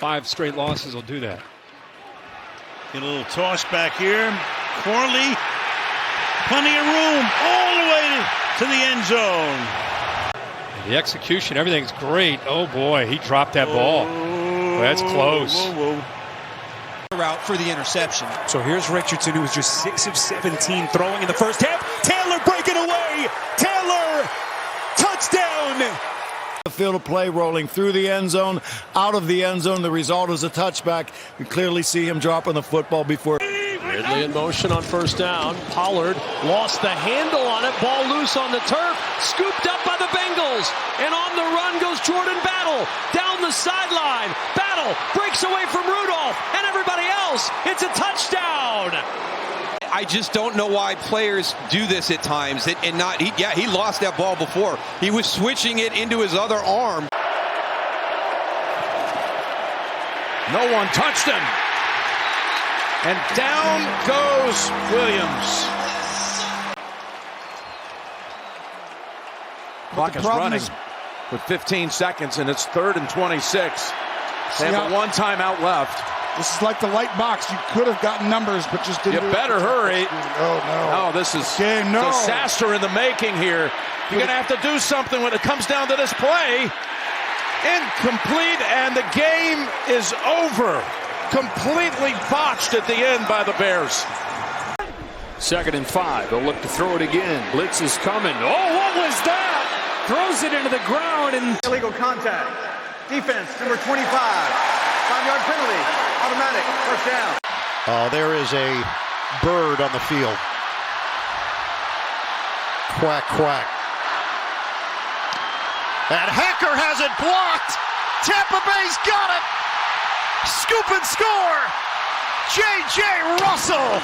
5 straight losses will do that. Get a little toss back here. Corley, plenty of room all the way to the end zone. The execution, everything's great. Oh boy, he dropped that ball. That's close. Route for the interception. So here's Richardson, who was just 6 of 17 throwing in the first half. Taylor breaking away. Taylor, touchdown. The field of play rolling through the end zone, out of the end zone. The result is a touchback. You clearly see him dropping the football before. Ridley in motion on first down. Pollard lost the handle on it. Ball loose on the turf. Scooped up by the Bengals. And on the run goes Jordan Battle. Down the sideline. Battle breaks away from Rudolph and everybody else. It's a touchdown. I just don't know why players do this at times. He lost that ball before. He was switching it into his other arm. No one touched him. And down goes Williams. Clock is running with 15 seconds, and it's 3rd and 26. They have one timeout left. This is like the light box. You could have gotten numbers, but just didn't. You better hurry. Oh, no. Oh, this is disaster in the making here. You're going to have to do something when it comes down to this play. Incomplete, and the game is over. Completely botched at the end by the Bears. 2nd and 5. They'll look to throw it again. Blitz is coming. Oh, what was that? Throws it into the ground and illegal contact. Defense number 25. 5-yard penalty. Automatic. First down. There is a bird on the field. Quack, quack. And Hacker has it blocked. Tampa Bay's got it. Scoop and score. J.J. Russell.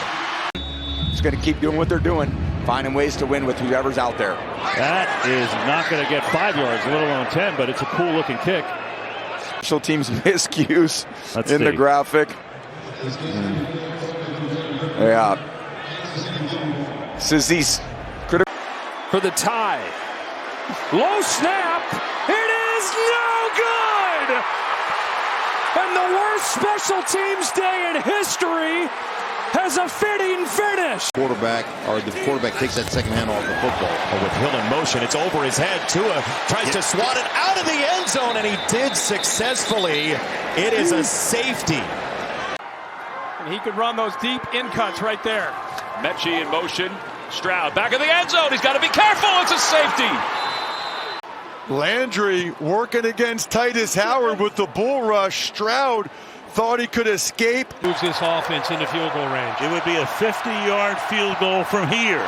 It's going to keep doing what they're doing, finding ways to win with whoever's out there. That is not going to get 5 yards, let alone 10, but it's a cool-looking kick. Special teams miscues in the graphic. Yeah. Says these critical for the tie. Low snap. It is no good. And the worst special teams day in history has a fitting finish. The quarterback takes that second hand off the football. With Hill in motion, it's over his head. Tua tries to swat it out of the end zone, and he did successfully. It is a safety. And he could run those deep in cuts right there. Mechie in motion. Stroud back in the end zone. He's got to be careful. It's a safety. Landry working against Titus Howard with the bull rush. Stroud thought he could escape. Moves this offense into field goal range. It would be a 50-yard field goal from here.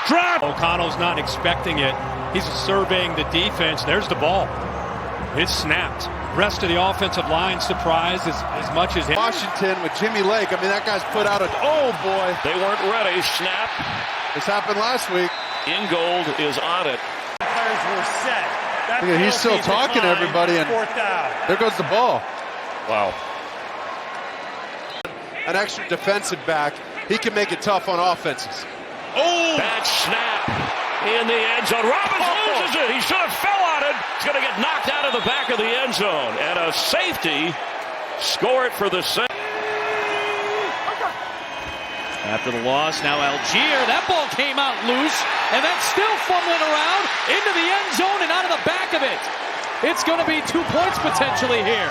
Drop! O'Connell's not expecting it. He's surveying the defense. There's the ball. It's snapped. Rest of the offensive line surprised as much as Washington with Jimmy Lake. I mean, that guy's put out oh boy. They weren't ready. Snap. This happened last week. Ingold is on it. Players were set. He's still talking to everybody, and 4th down. there goes the ball. Wow. An extra defensive back. He can make it tough on offenses. Oh! Bad snap in the end zone. Robbins loses it. He should have fell on it. He's going to get knocked out of the back of the end zone. And a safety score it for the Saints. After the loss, now Algier. That ball came out loose, and that's still fumbling around into the end zone and out of the back of it. It's going to be 2 points potentially here.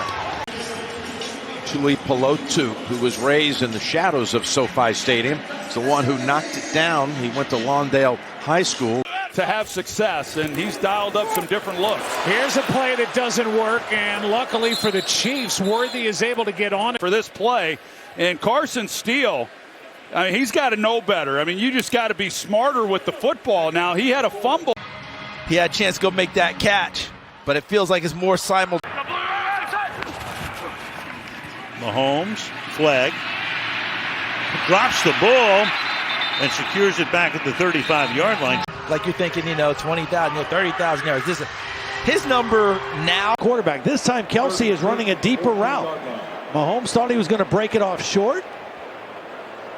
Tuli Pelotu, who was raised in the shadows of SoFi Stadium, is the one who knocked it down. He went to Lawndale High School. To have success, and he's dialed up some different looks. Here's a play that doesn't work, and luckily for the Chiefs, Worthy is able to get on it. For this play, and Carson Steele, I mean, he's got to know better. I mean, you just got to be smarter with the football. Now, he had a fumble. He had a chance to go make that catch, but it feels like it's more simultaneous. Mahomes, flag, drops the ball and secures it back at the 35-yard line. Like you're thinking, 20,000, 30,000 yards. His number now. Quarterback. This time Kelsey is running a deeper route. Mahomes thought he was going to break it off short.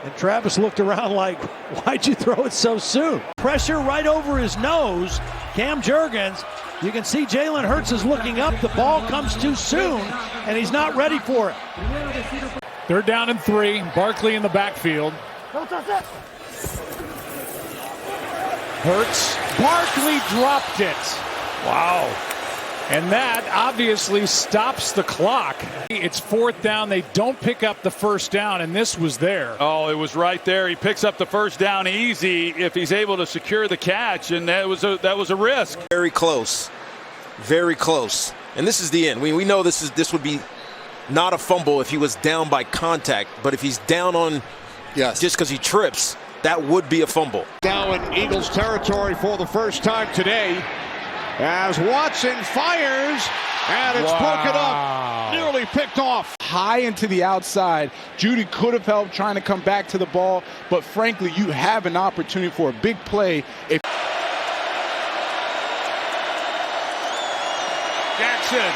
And Travis looked around like, why'd you throw it so soon? Pressure right over his nose. Cam Jurgens You can see Jalen Hurts is looking up. The ball comes too soon, and he's not ready for it. They're down in 3. Barkley in the backfield. Hurts. Barkley dropped it. Wow. And that obviously stops the clock. It's 4th down. They don't pick up the first down, and this was there. Oh, it was right there. He picks up the first down easy if he's able to secure the catch, and that was a risk. Very close. Very close. And this is the end. We know this would be not a fumble if he was down by contact, but if he's down on just because he trips, that would be a fumble. Now in Eagles territory for the first time today, as Watson fires, and it's broken up, nearly picked off. High into the outside. Judy could have helped trying to come back to the ball, but frankly, you have an opportunity for a big play. Jackson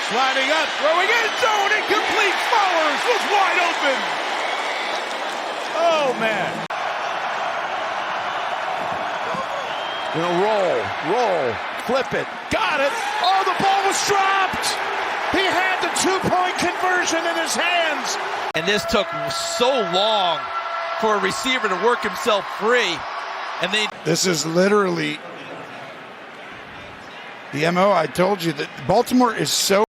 sliding up, throwing end zone, incomplete. Flowers was wide open. Oh, man. Gonna roll, flip it, got it. Oh, the ball was dropped. He had the 2-point conversion in his hands. And this took so long for a receiver to work himself free. And this is literally the MO. I told you that Baltimore is so.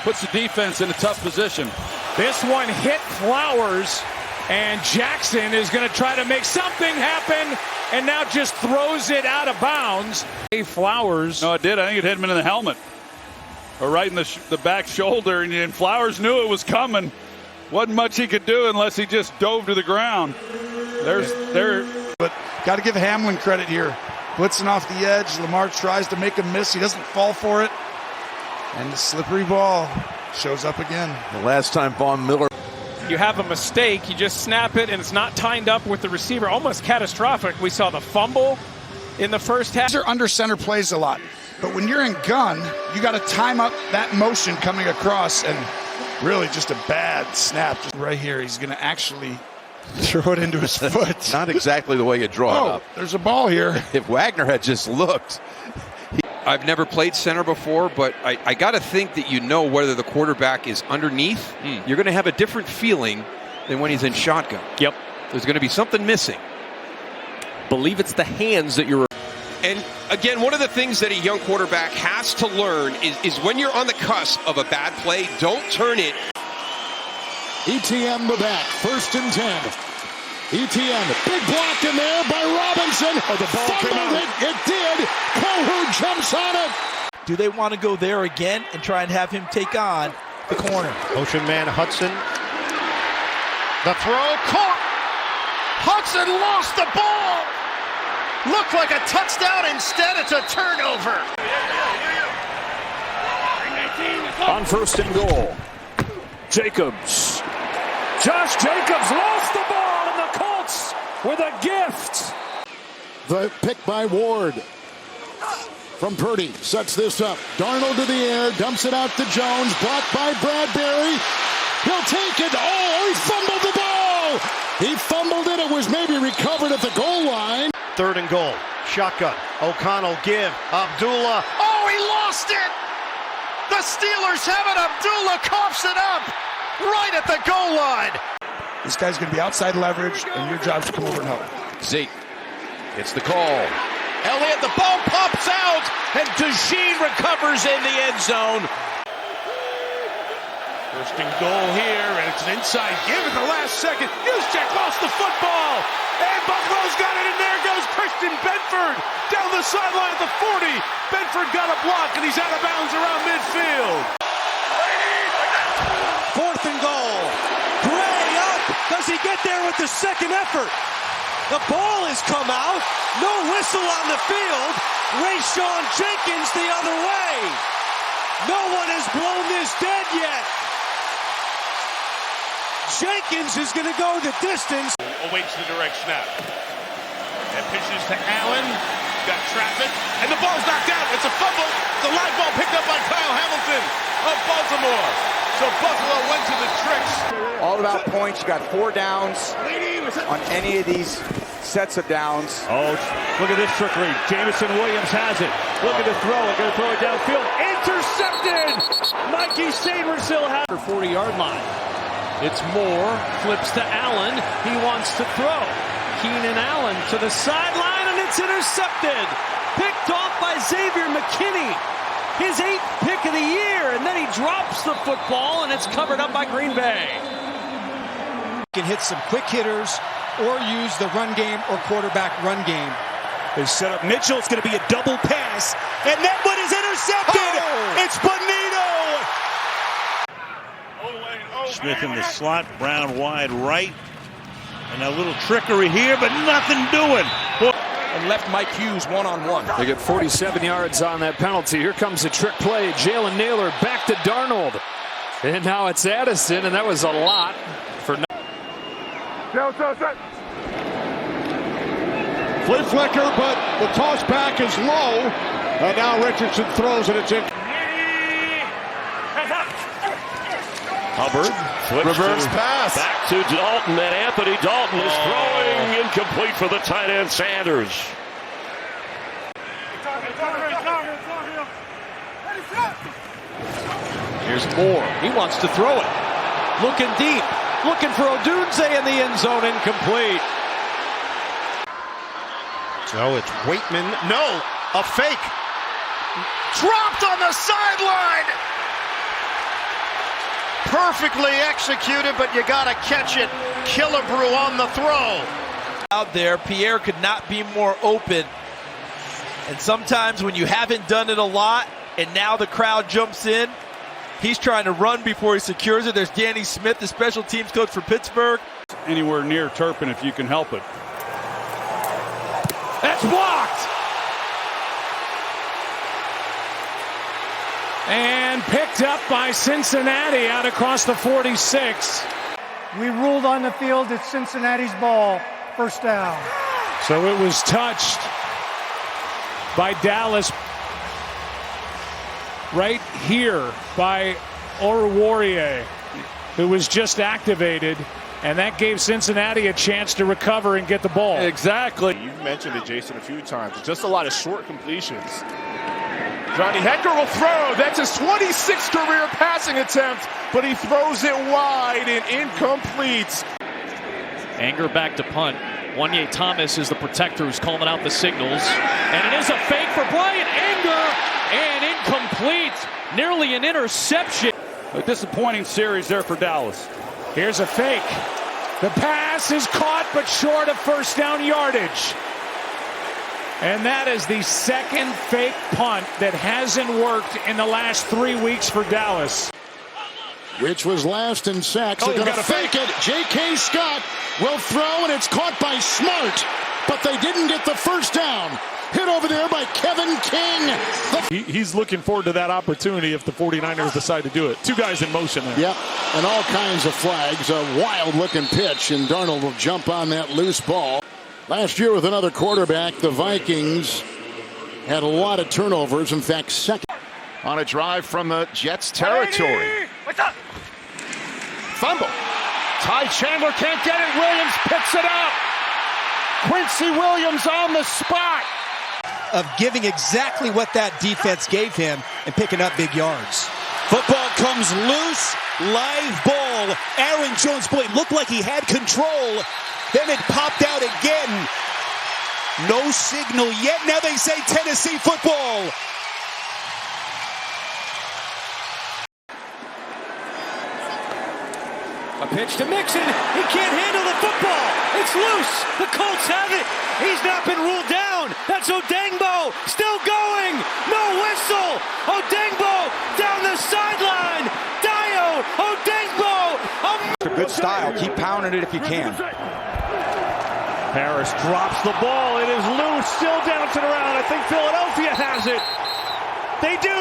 Puts the defense in a tough position. This one hit Flowers, and Jackson is going to try to make something happen, and now just throws it out of bounds. Flowers. No, it did. I think it hit him in the helmet, or right in the back shoulder, and Flowers knew it was coming. Wasn't much he could do unless he just dove to the ground. But got to give Hamlin credit here. Blitzing off the edge. Lamar tries to make him miss. He doesn't fall for it. And the slippery ball shows up again. The last time Von Miller. You have a mistake, you just snap it, and it's not timed up with the receiver. Almost catastrophic. We saw the fumble in the first half. These are under center plays a lot. But when you're in gun, you got to time up that motion coming across, and really just a bad snap. Just right here, he's going to actually throw it into his foot. Not exactly the way you draw it up. There's a ball here. If Wagner had just looked. I've never played center before, but I got to think that you know whether the quarterback is underneath. You're going to have a different feeling than when he's in shotgun. Yep. There's going to be something missing. Believe it's the hands that you're. And again, one of the things that a young quarterback has to learn is when you're on the cusp of a bad play, don't turn it. ETN the back, 1st and 10. ETN, big block in there by Robinson. Oh, the ball came out. It did. Kohler jumps on it. do they want to go there again and try and have him take on the corner? Ocean man Hudson. The throw caught. Hudson lost the ball. Looked like a touchdown. Instead, it's a turnover. On 1st and goal, Jacobs. Josh Jacobs lost the ball, and the Colts with a gift. The pick by Ward. From Purdy, sets this up. Darnold to the air, dumps it out to Jones. Blocked by Bradbury. He'll take it. Oh, he fumbled the ball. He fumbled it. It was maybe recovered at the goal line. 3rd and goal. Shotgun. O'Connell give. Abdullah. Oh, he lost it. The Steelers have it. Abdullah coughs it up right at the goal line. This guy's going to be outside leverage, and your job is to come over and help. Zeke gets the call. Elliott, the ball pops out, and Desheen recovers in the end zone. 1st and goal here, and it's an inside give at the last second. Juszczyk lost the football, and Buffalo's got it, and there goes Christian Benford down the sideline at the 40. Benford got a block, and he's out of bounds around midfield. 4th and goal. Gray up. Does he get there with the second effort? The ball has come out. No whistle on the field. Rayshon Jenkins the other way. No one has blown this dead yet. Jenkins is going to go the distance. Awaits the direct snap. And pitches to Allen. Got traffic. And the ball's knocked out. It's a fumble. The live ball picked up by Kyle Hamilton of Baltimore. So Buffalo went to the tricks. All about points. You got 4 downs on any of these sets of downs. Oh, look at this trickery. Jamison Williams has it. Looking to throw it. Going to throw it downfield. Intercepted! Mikey Sainristil has the 40-yard line. It's Moore. Flips to Allen. He wants to throw. Keenan Allen to the sideline, and it's intercepted. Picked off by Xavier McKinney. His 8th pick of the year, and then he drops the football, and it's covered up by Green Bay. Can hit some quick hitters or use the run game or quarterback run game. They set up Mitchell. It's going to be a double pass, and that one is intercepted. It's Bonito. Smith in the slot, Brown wide right. And a little trickery here, but nothing doing. And left Mike Hughes one-on-one. They get 47 yards on that penalty. Here comes a trick play. Jalen Naylor back to Darnold. And now it's Addison, and that was a lot for... Flea flicker, but the toss back is low. And now Richardson throws it. It's in. Hubbard flips reverse pass back to Dalton, and Anthony Dalton is throwing incomplete for the tight end Sanders. Here's Moore. He wants to throw it. Looking deep. Looking for Odunze in the end zone. Incomplete. So it's Waitman. No, a fake. Dropped on the sideline. Perfectly executed, but you got to catch it. Killebrew on the throw. Out there, Pierre could not be more open. And sometimes when you haven't done it a lot, and now the crowd jumps in, he's trying to run before he secures it. There's Danny Smith, the special teams coach for Pittsburgh. Anywhere near Turpin if you can help it. That's blocked. And picked up by Cincinnati out across the 46. We ruled on the field. It's Cincinnati's ball. First down. So it was touched by Dallas right here by Oruwariye, who was just activated, and that gave Cincinnati a chance to recover and get the ball. Exactly. You've mentioned it, Jason, a few times. Just a lot of short completions. Johnny Hekker will throw. That's his 26th career passing attempt, but he throws it wide and incomplete. Anger back to punt. Wanye Thomas is the protector who's calling out the signals. And it is a fake for Brian Anger, and incomplete. Nearly an interception. A disappointing series there for Dallas. Here's a fake. The pass is caught, but short of first down yardage. And that is the second fake punt that hasn't worked in the last 3 weeks for Dallas. Which was last in sacks. They're going to fake it. J.K. Scott will throw, and it's caught by Smart. But they didn't get the first down. Hit over there by Kevin King. He's looking forward to that opportunity if the 49ers decide to do it. Two guys in motion there. Yep, and all kinds of flags. A wild-looking pitch, and Darnold will jump on that loose ball. Last year with another quarterback, the Vikings had a lot of turnovers. In fact, second. On a drive from the Jets territory. What's up? Fumble. Ty Chandler can't get it. Williams picks it up. Quincy Williams on the spot. Of giving exactly what that defense gave him and picking up big yards. Football comes loose. Live ball. Aaron Jones, boy, looked like he had control. Then it popped out again. No signal yet. Now they say Tennessee football. A pitch to Mixon. He can't handle the football. It's loose. The Colts have it. He's not been ruled down. That's Odengbo. Still going. No whistle. Odengbo down the sideline. Dio. Odengbo. It's a good style. Keep pounding it if you can. Harris drops the ball. It is loose. Still dancing around. I think Philadelphia has it. They do.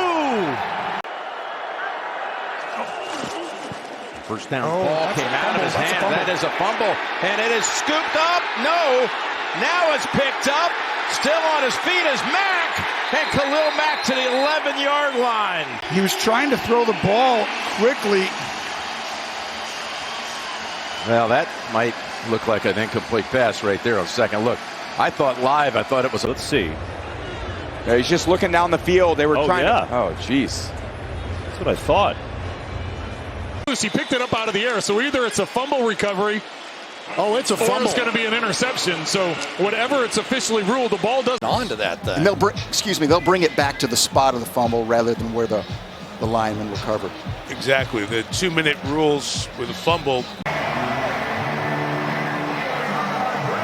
First down ball came out of his hand. That is a fumble. And it is scooped up. No. Now it's picked up. Still on his feet is Mack. And Khalil Mack to the 11-yard line. He was trying to throw the ball quickly. Well, that might look like an incomplete pass right there on second look. I thought it was. Let's see. Yeah, he's just looking down the field. They were trying to. Oh, jeez. That's what I thought. He picked it up out of the air, so either it's a fumble recovery. Oh, it's a fumble. Or it's going to be an interception. So whatever it's officially ruled, the ball doesn't. On to that thing. And they'll bring it back to the spot of the fumble rather than where the lineman recovered. Exactly. The 2-minute rules with a fumble.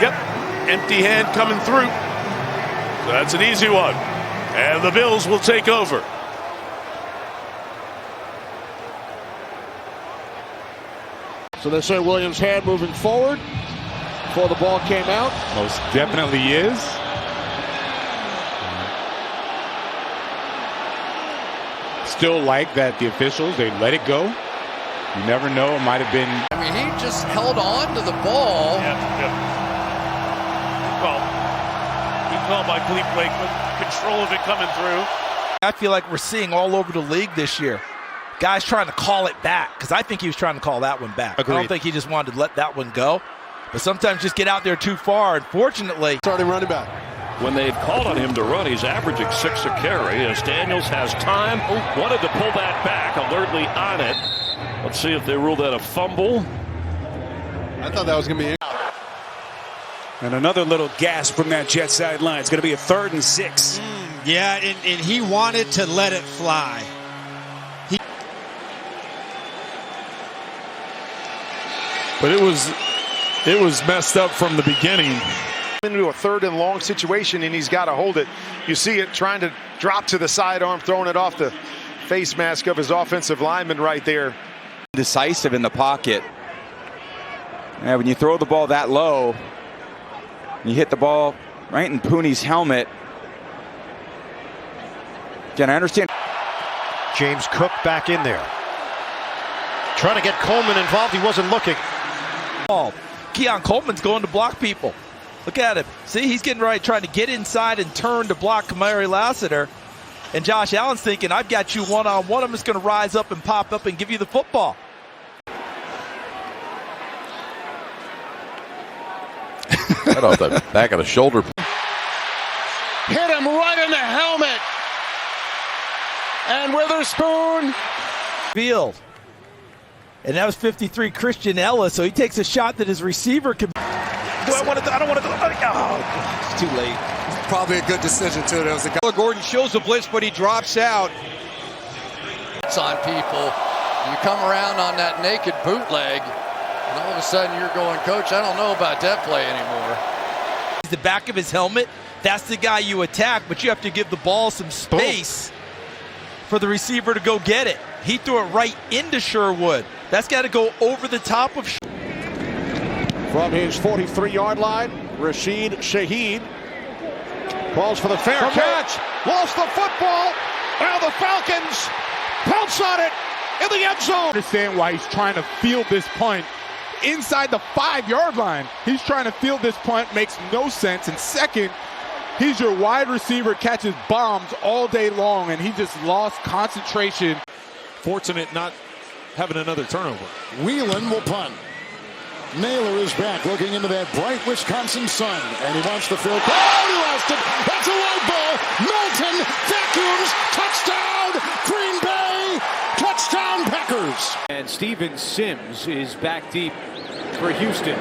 Yep. Empty hand coming through. So that's an easy one. And the Bills will take over. So they say Williams' hand moving forward before the ball came out. Most definitely is. Still like that the officials, they let it go. You never know, it might have been. I mean, he just held on to the ball. Yep. Good call by Cleve Wakeman. Control of it coming through. I feel like we're seeing all over the league this year. Guys trying to call it back, because I think he was trying to call that one back. Agreed. I don't think he just wanted to let that one go. But sometimes just get out there too far. Unfortunately, Starting running back. When they've called on him to run, he's averaging 6 a carry. As Daniels has time, wanted to pull that back, alertly on it. Let's see if they rule that a fumble. I thought that was going to be. And another little gasp from that Jet sideline. It's going to be a 3rd and 6. Yeah, and he wanted to let it fly. But it was messed up from the beginning. Into a 3rd and long situation, and he's got to hold it. You see it trying to drop to the sidearm, throwing it off the face mask of his offensive lineman right there. Decisive in the pocket. Yeah, when you throw the ball that low, you hit the ball right in Pooney's helmet. Again, I understand. James Cook back in there. Trying to get Coleman involved. He wasn't looking. Keon Coleman's going to block people. Look at him. See, he's getting right, trying to get inside and turn to block Kamari Lassiter. And Josh Allen's thinking, I've got you one-on-one. I'm just going to rise up and pop up and give you the football. Right off the back of the shoulder. Hit him right in the helmet. And Witherspoon. Field. And that was 53 Christian Ellis, so he takes a shot that his receiver can. I don't want to. Oh, it's too late. Probably a good decision, too. There was a guy. Gordon shows the blitz, but he drops out. It's on people. You come around on that naked bootleg, and all of a sudden you're going, Coach, I don't know about that play anymore. The back of his helmet, that's the guy you attack, but you have to give the ball some space for the receiver to go get it. He threw it right into Sherwood. That's got to go over the top of From his 43-yard line, Rashid Shaheed calls for the fair catch. Lost the football. Now the Falcons pounce on it in the end zone. I understand why he's trying to field this punt inside the 5-yard line. He's trying to field this punt, makes no sense. And second, he's your wide receiver, catches bombs all day long, and he just lost concentration. Fortunate not having another turnover. Whelan will punt. Naylor is back, looking into that bright Wisconsin sun, and he wants the field. Oh, he lost it. That's a white ball. Milton vacuums. Touchdown, Green Bay. Touchdown, Packers. And Steven Sims is back deep for Houston.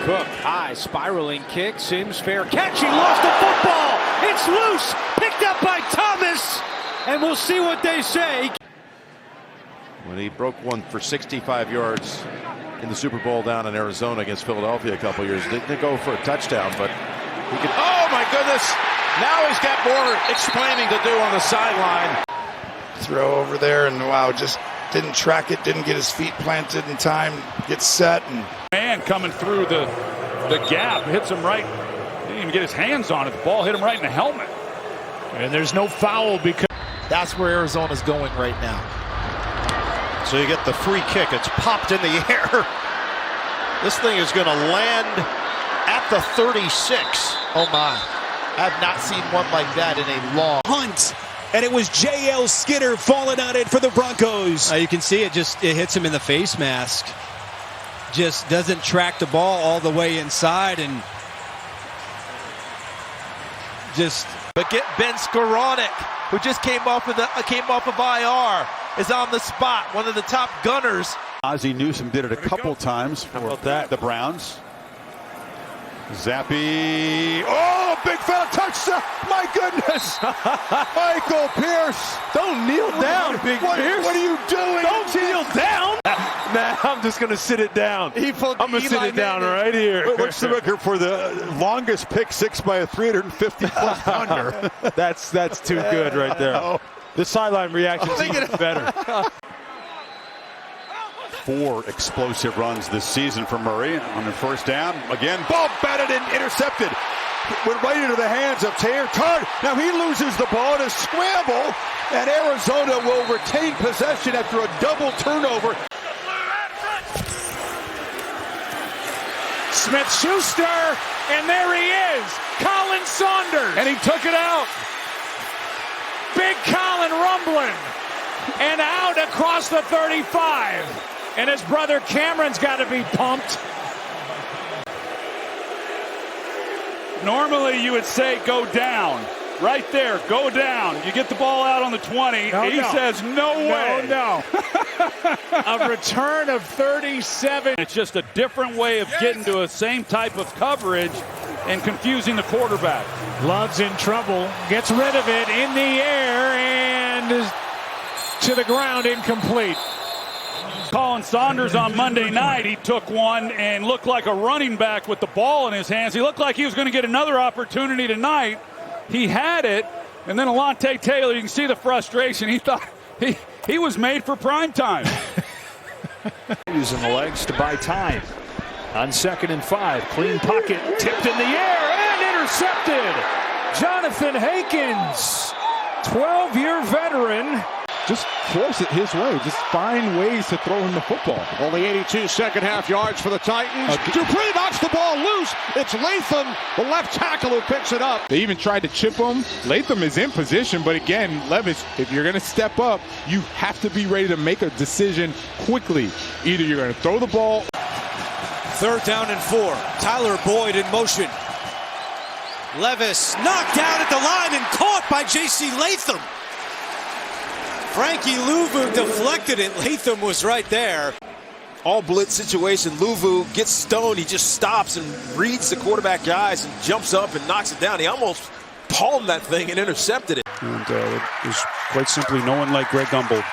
Cook, high, spiraling kick. Sims, fair catch. He lost the football. It's loose. Picked up by Thomas. And we'll see what they say. When he broke one for 65 yards in the Super Bowl down in Arizona against Philadelphia a couple years. Didn't go for a touchdown, but he could. Oh, my goodness. Now he's got more explaining to do on the sideline. Throw over there, and wow, just didn't track it, didn't get his feet planted in time, get set. And Man coming through the gap, hits him right. Didn't even get his hands on it. The ball hit him right in the helmet. And there's no foul because that's where Arizona's going right now. So you get the free kick. It's popped in the air. This thing is going to land at the 36. Oh, my. I have not seen one like that in a long Hunt. And it was J.L. Skinner falling on it for the Broncos. You can see it hits him in the face mask. just doesn't track the ball all the way inside and just. But get Ben Skowronek, who just came off of IR, is on the spot. One of the top gunners. Ozzie Newsome did it a couple times for the Browns. Zappi. Oh, big foul touchdown. My goodness. Michael Pierce. Don't kneel down, Big Pierce. What are you doing? Don't kneel down. Nah, I'm just going to sit it down. I'm going to sit it down right here. What's the record for the longest pick six by a 350-plus pounder? That's too good right there. The sideline reaction is even better. 4 explosive runs this season for Murray on the first down. Again, ball batted and intercepted. Went right into the hands of Taylor Card. Now he loses the ball in a scramble, and Arizona will retain possession after a double turnover. Smith-Schuster, and there he is, Colin Saunders. And he took it out. Big Colin rumbling, and out across the 35. And his brother Cameron's got to be pumped. Normally you would say go down. Right there, go down. You get the ball out on the 20. He says no way. No. A return of 37. It's just a different way of getting to a same type of coverage and confusing the quarterback. Love's in trouble. Gets rid of it in the air and to the ground, incomplete. Colin Saunders on Monday night, he took one and looked like a running back with the ball in his hands. He looked like he was going to get another opportunity tonight. He had it, and then Alontae Taylor, you can see the frustration. He thought he was made for prime time. Using the legs to buy time. On 2nd and 5, clean pocket, tipped in the air and intercepted. Jonathan Hankins, 12-year veteran. Just force it his way. Just find ways to throw him the football. Only 82 second-half yards for the Titans. Dupree knocks the ball loose. It's Latham, the left tackle, who picks it up. They even tried to chip him. Latham is in position, but again, Levis, if you're going to step up, you have to be ready to make a decision quickly. Either you're going to throw the ball. 3rd down and 4. Tyler Boyd in motion. Levis knocked down at the line and caught by J.C. Latham. Frankie Louvu deflected it. Latham was right there. All blitz situation. Louvu gets stoned. He just stops and reads the quarterback eyes and jumps up and knocks it down. He almost palmed that thing and intercepted it. And it was quite simply no one like Greg Gumbel.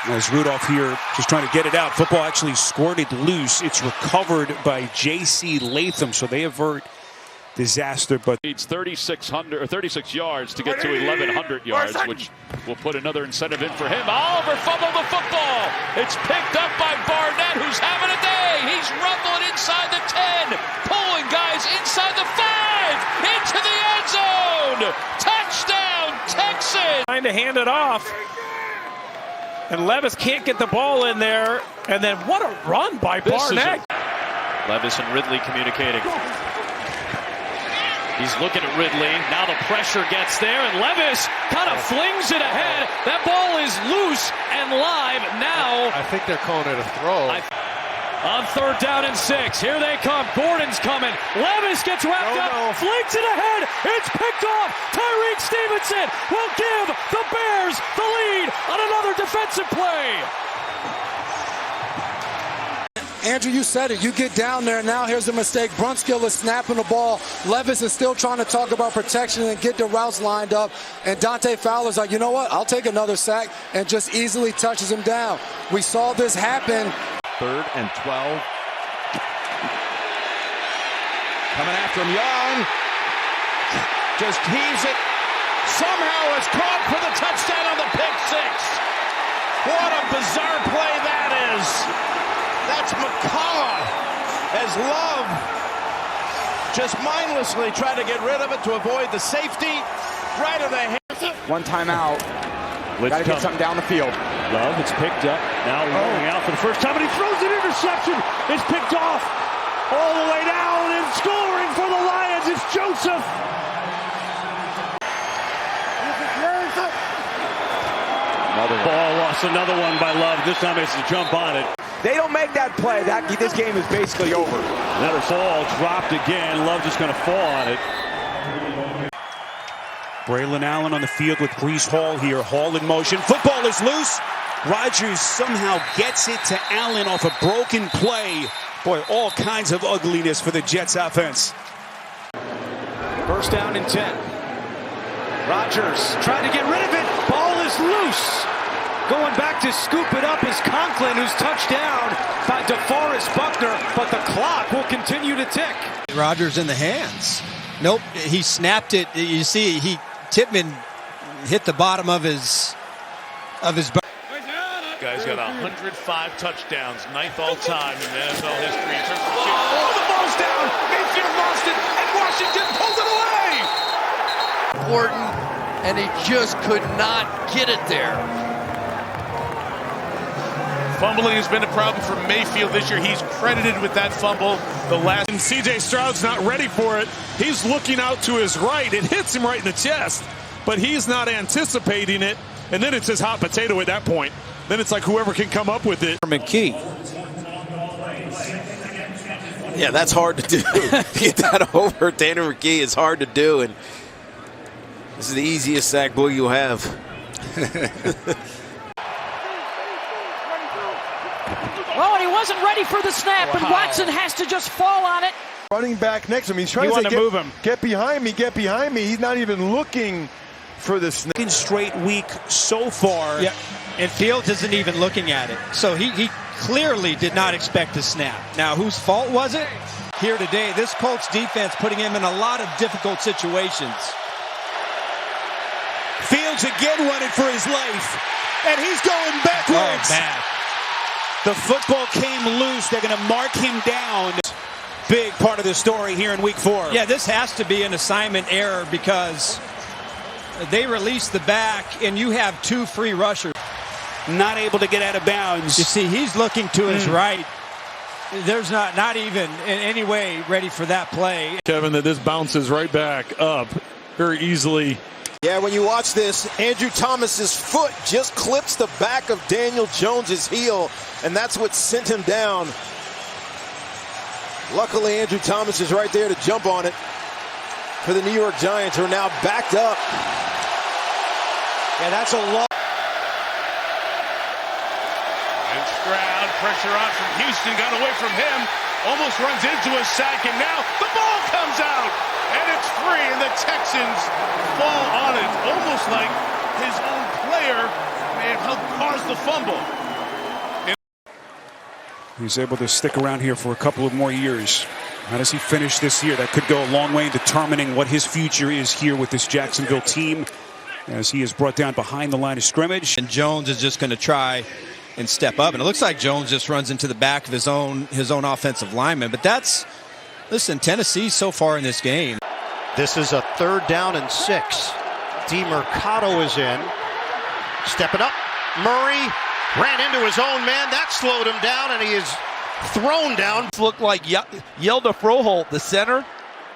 As Rudolph here just trying to get it out. Football actually squirted loose. It's recovered by J.C. Latham, so they avert disaster. But needs 36 yards to get to 1,100 yards, which will put another incentive in for him. Oliver fumbled the football. It's picked up by Barnett, who's having a day. He's rumbling inside the 10, pulling guys inside the 5, into the end zone. Touchdown, Texans. Trying to hand it off. And Levis can't get the ball in there. And then what a run by Barnett. Levis and Ridley communicating. He's looking at Ridley. Now the pressure gets there, and Levis kind of flings it ahead. That ball is loose and live now. I think they're calling it a throw. On 3rd down and 6, here they come. Gordon's coming. Levis gets wrapped up, flings it ahead. It's picked off. Tyreek Stevenson will give the Bears the lead on another defensive play. Andrew, you said it. You get down there. Now here's a mistake. Brunskill is snapping the ball. Levis is still trying to talk about protection and get the routes lined up. And Dante Fowler's like, you know what? I'll take another sack, and just easily touches him down. We saw this happen. 3rd and 12. Coming after him, Young. Just heaves it. Somehow is caught for the touchdown on the pick 6. What a bizarre play that is. That's McCullough as Love just mindlessly tried to get rid of it to avoid the safety. Right in the hands. One timeout. Got to get something down the field. Love, it's picked up. Now rolling out for the first time, and he throws an interception. It's picked off all the way down, and scoring for the Lions is Joseph. Ball lost, another one by Love. This time it's a jump on it. They don't make that play. This game is basically over. Another ball dropped again. Love just going to fall on it. Braylon Allen on the field with Breece Hall here. Hall in motion. Football is loose. Rodgers somehow gets it to Allen off a broken play. Boy, all kinds of ugliness for the Jets offense. First down and 10. Rodgers trying to get rid of it. Ball is loose. Going back to scoop it up is Conklin, who's touched down by DeForest Buckner, but the clock will continue to tick. Rodgers in the hands. Nope, he snapped it. You see, Tippmann hit the bottom of his Guy's got 105 touchdowns, 9th all-time in the NFL history. Oh, the ball's down! Mayfield lost it, and Washington pulled it away! Important, and he just could not get it there. Fumbling has been a problem for Mayfield this year. He's credited with that fumble. And C.J. Stroud's not ready for it. He's looking out to his right. It hits him right in the chest, but he's not anticipating it. And then it's his hot potato at that point. Then it's like whoever can come up with it. McKee. Yeah, that's hard to do. Get that over Tanner McKee is hard to do, and this is the easiest sack bull you'll have. Oh, and he wasn't ready for the snap, and Watson has to just fall on it. Running back next to him. He's trying to move him. Get behind me, get behind me. He's not even looking for the snap. Second straight week so far. Yeah, and Fields isn't even looking at it. So he clearly did not expect the snap. Now, whose fault was it? Here today, this Colts defense putting him in a lot of difficult situations. Fields again running for his life, and he's going backwards. Oh, bad. The football came loose. They're going to mark him down. Big part of the story here in week 4. Yeah, this has to be an assignment error because they release the back and you have 2 free rushers. Not able to get out of bounds. You see, he's looking to his right. There's not even in any way ready for that play. Kevin, that this bounces right back up very easily. Yeah, when you watch this, Andrew Thomas's foot just clips the back of Daniel Jones's heel, and that's what sent him down. Luckily, Andrew Thomas is right there to jump on it for the New York Giants, who are now backed up. Yeah, that's a lot. And Stroud, pressure on from Houston, got away from him, almost runs into a sack, and now the ball comes out, and it's free, and the Texans fall on it, almost like his own player may have helped cause the fumble. He's able to stick around here for a couple of more years. How does he finish this year? That could go a long way in determining what his future is here with this Jacksonville team, as he is brought down behind the line of scrimmage. And Jones is just going to try and step up. And it looks like Jones just runs into the back of his own offensive lineman. But that's, listen, Tennessee so far in this game. This is a 3rd down and 6. DeMercado is in. Stepping up. Murray ran into his own man. That slowed him down, and he is thrown down. Looked like Yelda Froholt, the center,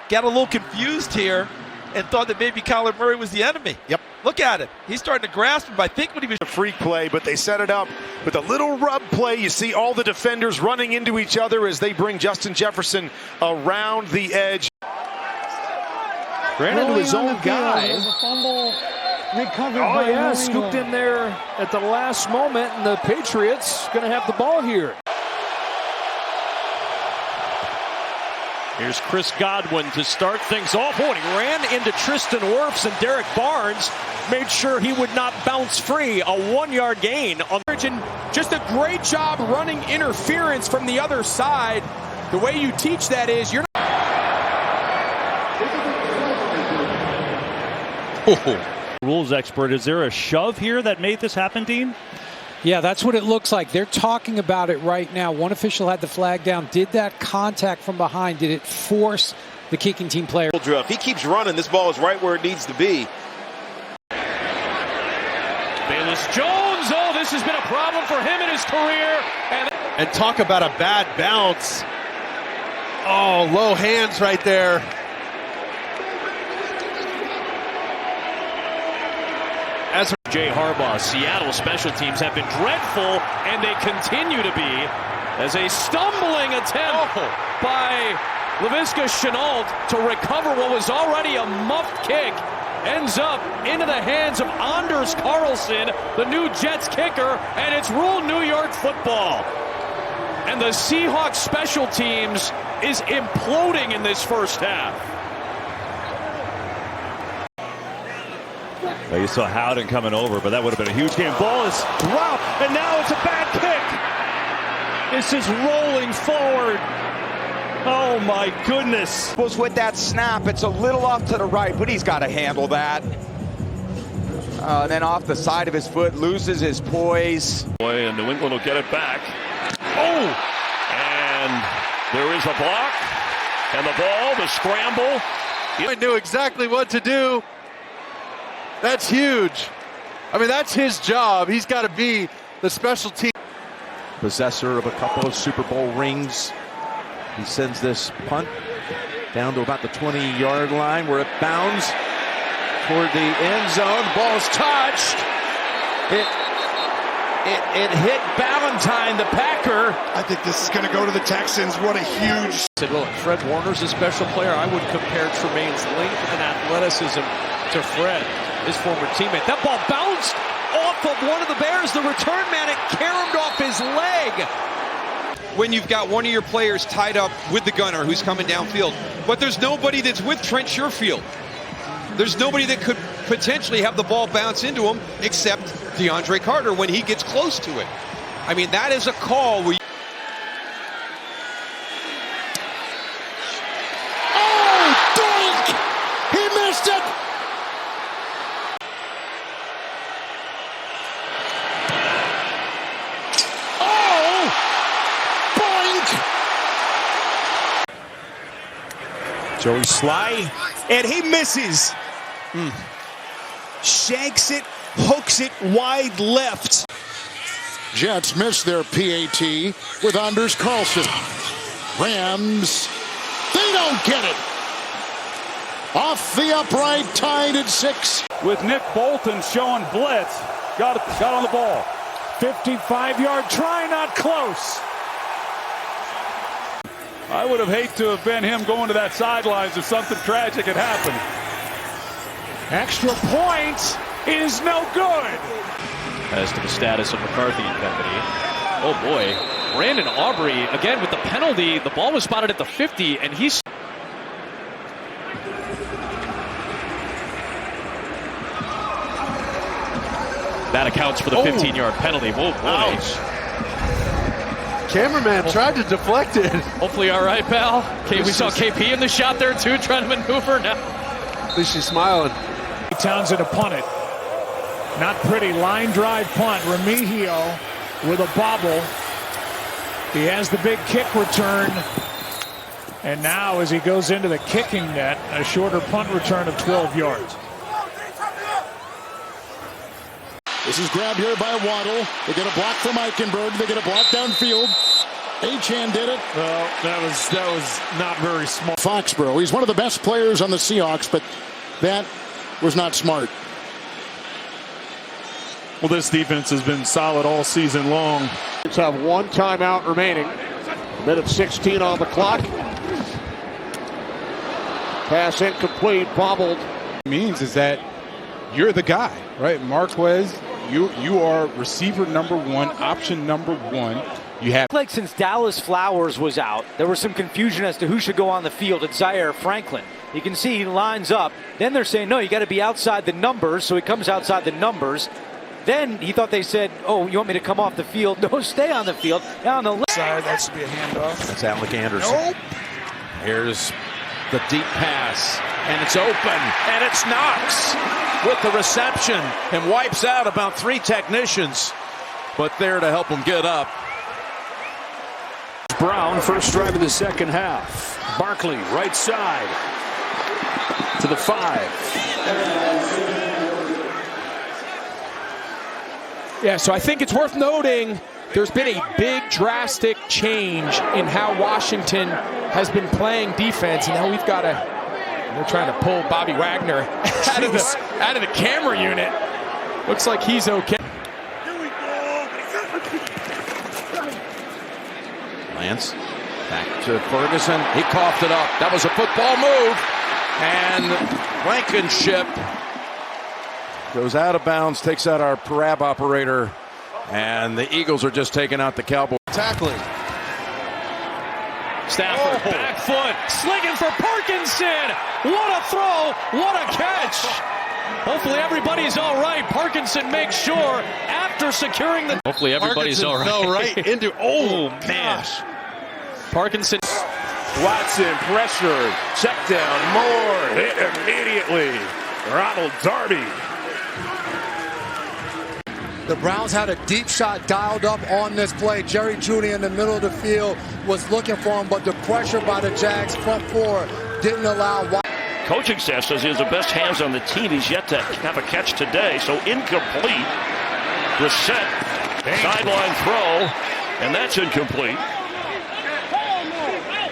got a little confused here and thought that maybe Kyler Murray was the enemy. Yep. Look at it. He's starting to grasp him. I think when he was a freak play, but they set it up with a little rub play. You see all the defenders running into each other as they bring Justin Jefferson around the edge. Ran into his own guy. Oh, yeah, scooped in there at the last moment, and the Patriots going to have the ball here. Here's Chris Godwin to start things off. Oh, and he ran into Tristan Wirfs, and Derek Barnes made sure he would not bounce free. A 1-yard gain on just a great job running interference from the other side. The way you teach that is you're not. Rules expert, is there a shove here that made this happen, Dean? Yeah, that's what it looks like. They're talking about it right now. One official had the flag down. Did that contact from behind, did it force the kicking team player? If he keeps running, this ball is right where it needs to be. Bayless Jones, oh, this has been a problem for him in his career. And talk about a bad bounce. Oh, low hands right there. As Jay Harbaugh. Seattle special teams have been dreadful, and they continue to be, as a stumbling attempt by Laviska Shenault to recover what was already a muffed kick ends up into the hands of Anders Carlson, the new Jets kicker, and it's ruled New York football. And the Seahawks special teams is imploding in this first half. Well, you saw Howden coming over, but that would have been a huge game. Ball is dropped, and now it's a bad kick. This is rolling forward. Oh my goodness. Was with that snap, it's a little off to the right, but he's got to handle that. And then off the side of his foot, loses his poise. Boy, and New England will get it back. Oh! And there is a block. And the ball, the scramble. He knew exactly what to do. That's huge. I mean, that's his job. He's got to be the special team. Possessor of a couple of Super Bowl rings. He sends this punt down to about the 20-yard line where it bounds toward the end zone. Ball's touched. It hit Ballantyne, the Packer. I think this is going to go to the Texans. What a huge... Said, well, Fred Warner's a special player. I would compare Tremaine's length and athleticism to Fred, his former teammate. That ball bounced off of one of the Bears. The return man, it caromed off his leg. When you've got one of your players tied up with the gunner who's coming downfield, but there's nobody that's with Trent Sherfield. There's nobody that could potentially have the ball bounce into him except DeAndre Carter when he gets close to it. I mean, that is a call where He missed it! Joey Sly, and he misses. Shanks it, hooks it wide left. Jets miss their PAT with Anders Carlson. Rams, they don't get it. Off the upright, tied at 6. With Nick Bolton showing blitz. Got on the ball. 55-yard try, not close. I would have hated to have been him going to that sidelines if something tragic had happened. Extra point is no good. As to the status of McCarthy and company. Oh boy, Brandon Aubrey again with the penalty. The ball was spotted at the 50, and he's... That accounts for the 15-yard penalty. Whoa, boy. Ouch. Cameraman tried to deflect it. Hopefully all right, pal. We saw KP in the shot there, too, trying to maneuver now. At least she's smiling. Townsend to punt it. Not pretty. Line drive punt. Remigio with a bobble. He has the big kick return. And now as he goes into the kicking net, a shorter punt return of 12 yards. This is grabbed here by Waddle. They get a block from Eichenberg. They get a block downfield. Achane did it. Well, that was not very smart. Foxborough. He's one of the best players on the Seahawks, but that was not smart. Well, this defense has been solid all season long. Let's have one timeout remaining. Minute 16 on the clock. Pass incomplete, bobbled. Means is that you're the guy, right? Marquez, you are receiver number one, option number one. You have like since Dallas Flowers was out, there was some confusion as to who should go on the field. It's Zaire Franklin. You can see he lines up. Then they're saying, no, you got to be outside the numbers, so he comes outside the numbers. Then he thought they said, oh, you want me to come off the field? No, stay on the field. Now on the left side, that should be a handoff. That's Alec Anderson. Nope. Here's the deep pass, and it's open, and it's Knox with the reception and wipes out about 3 technicians, but there to help him get up. Brown, first drive of the second half. Barkley, right side to the 5. Yeah, so I think it's worth noting there's been a big, drastic change in how Washington has been playing defense, and now we've got they're trying to pull Bobby Wagner out of the camera unit. Looks like he's okay. Lance back to Ferguson. He coughed it up. That was a football move. And Blankenship goes out of bounds, takes out our Parab operator. And the Eagles are just taking out the Cowboys. Tackling. Stafford, back foot, slinging for Parkinson. What a throw, what a catch. Hopefully everybody's all right. Parkinson makes sure after securing the... Hopefully everybody's all right. Fell right into... Oh, man. Parkinson. Watson, pressure, check down, Moore, hit immediately. Ronald Darby. The Browns had a deep shot dialed up on this play. Jerry Jeudy in the middle of the field was looking for him, but the pressure by the Jags front four didn't allow... Coaching staff says he has the best hands on the team. He's yet to have a catch today, so incomplete. Brissett, sideline throw, and that's incomplete.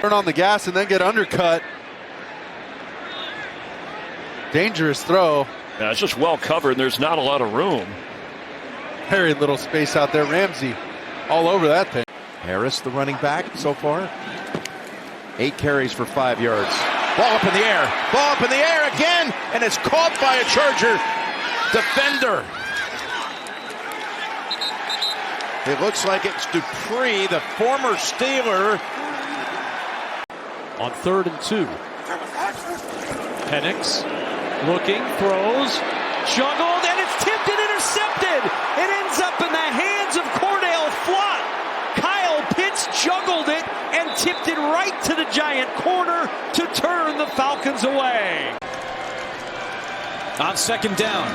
Turn on the gas and then get undercut. Dangerous throw. Yeah, it's just well covered, and there's not a lot of room. Very little space out there. Ramsey all over that thing. Harris, the running back so far. 8 carries for 5 yards. Ball up in the air. Ball up in the air again. And it's caught by a Charger defender. It looks like it's Dupree, the former Steeler. On 3rd and 2. Penix looking, throws, juggled, and it's tipped and intercepted. It ends up in the hands of Cordell Flott. Kyle Pitts juggled it and tipped it right to the Giant corner to turn the Falcons away. On 2nd down,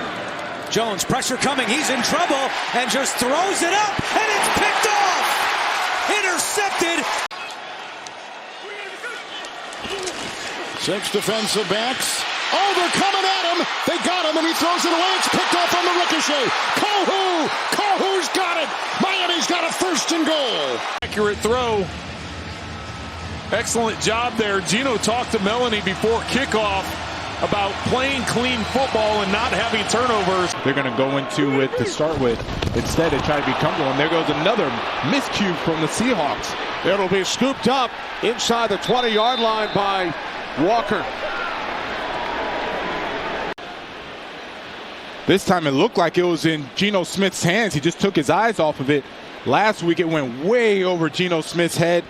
Jones, pressure coming, he's in trouble, and just throws it up, and it's picked off! Intercepted! 6 defensive backs. Oh, they're coming at him. They got him, and he throws it away. It's picked off on the ricochet. Kohu's got it. Miami's got a 1st and goal. Accurate throw. Excellent job there. Gino talked to Melanie before kickoff about playing clean football and not having turnovers. They're going to go into it to start with. Instead, they try to be comfortable. And there goes another miscue from the Seahawks. It'll be scooped up inside the 20-yard line by Walker. This time it looked like it was in Geno Smith's hands. He just took his eyes off of it. Last week it went way over Geno Smith's head.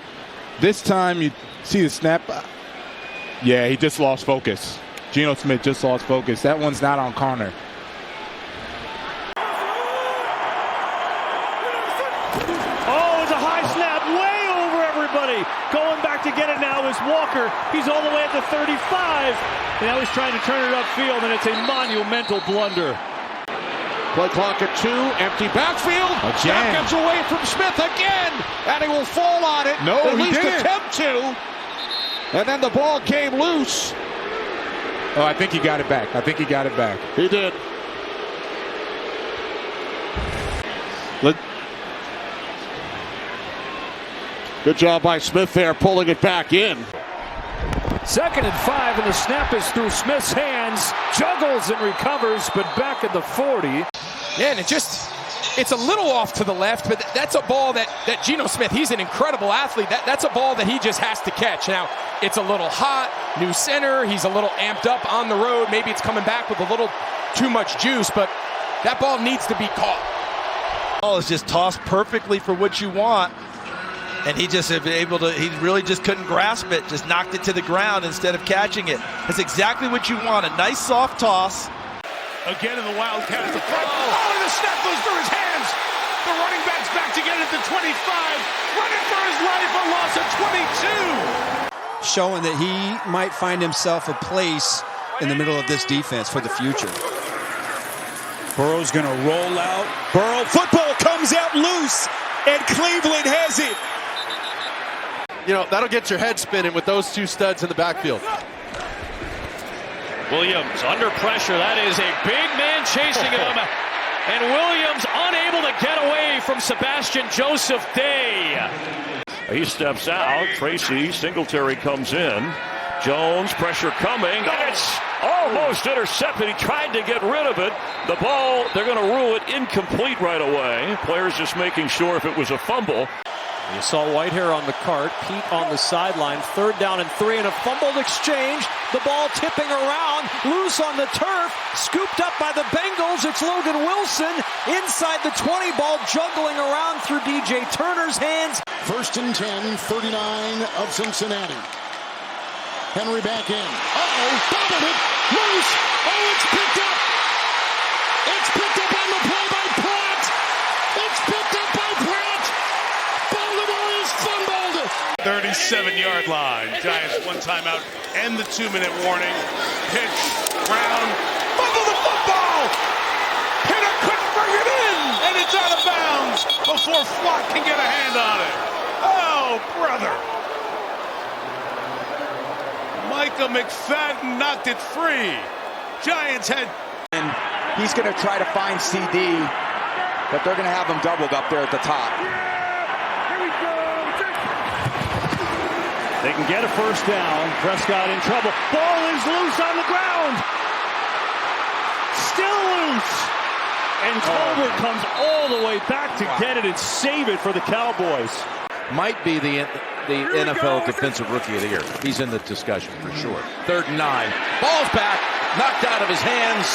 This time you see the snap. Yeah, he just lost focus. Geno Smith just lost focus. That one's not on Connor. Oh, it's a high snap way over everybody. Going back to get it now is Walker. He's all the way at the 35. And now he's trying to turn it upfield, and it's a monumental blunder. Play clock at 2. Empty backfield. Again. That gets away from Smith again. And he will fall on it. No, at he least didn't. attempt to. And then the ball came loose. Oh, I think he got it back. He did. Good job by Smith there, pulling it back in. 2nd and 5, and the snap is through Smith's hands. Juggles and recovers, but back at the 40. Yeah, and it's a little off to the left, but that's a ball that Geno Smith, he's an incredible athlete. That's a ball that he just has to catch. Now, it's a little hot, new center. He's a little amped up on the road. Maybe it's coming back with a little too much juice, but that ball needs to be caught. The ball is just tossed perfectly for what you want. And he just he really just couldn't grasp it, just knocked it to the ground instead of catching it. That's exactly what you want, a nice soft toss. Again in the Wildcats. Oh, and the snap goes through his hands. The running back's back to get it at the 25. Running for his life, a loss of 22. Showing that he might find himself a place in the middle of this defense for the future. Burrow's going to roll out. Burrow, football comes out loose, and Cleveland has it. You know, that'll get your head spinning with those 2 studs in the backfield. Williams under pressure. That is a big man chasing him. And Williams unable to get away from Sebastian Joseph Day. He steps out. Tracy Singletary comes in. Jones, pressure coming. And it's, oh, almost intercepted. He tried to get rid of it. The ball, they're going to rule it incomplete right away. Players just making sure if it was a fumble. You saw Whitehair on the cart, Pete on the sideline, 3rd down and 3, and a fumbled exchange. The ball tipping around, loose on the turf, scooped up by the Bengals. It's Logan Wilson inside the 20, ball juggling around through DJ Turner's hands. 1st and 10, 39 of Cincinnati. Henry back in. Bobbled it, loose. It's picked up. It's picked up on the play by Pratt. It's picked up by Pratt. Baltimore is fumbled. 37-yard line. Giants 1 timeout and the 2-minute warning. Pitch, Brown, fumble the football. Hitter couldn't bring it in, and it's out of bounds before Flock can get a hand on it. Oh, brother. Micah McFadden knocked it free. Giants had... And he's going to try to find CD, but they're going to have him doubled up there at the top. They can get a 1st down. Prescott in trouble. Ball is loose on the ground. Still loose. And Tolbert comes all the way back to get it and save it for the Cowboys. Might be the NFL Defensive Rookie of the Year. He's in the discussion for sure. 3rd and 9. Ball's back. Knocked out of his hands.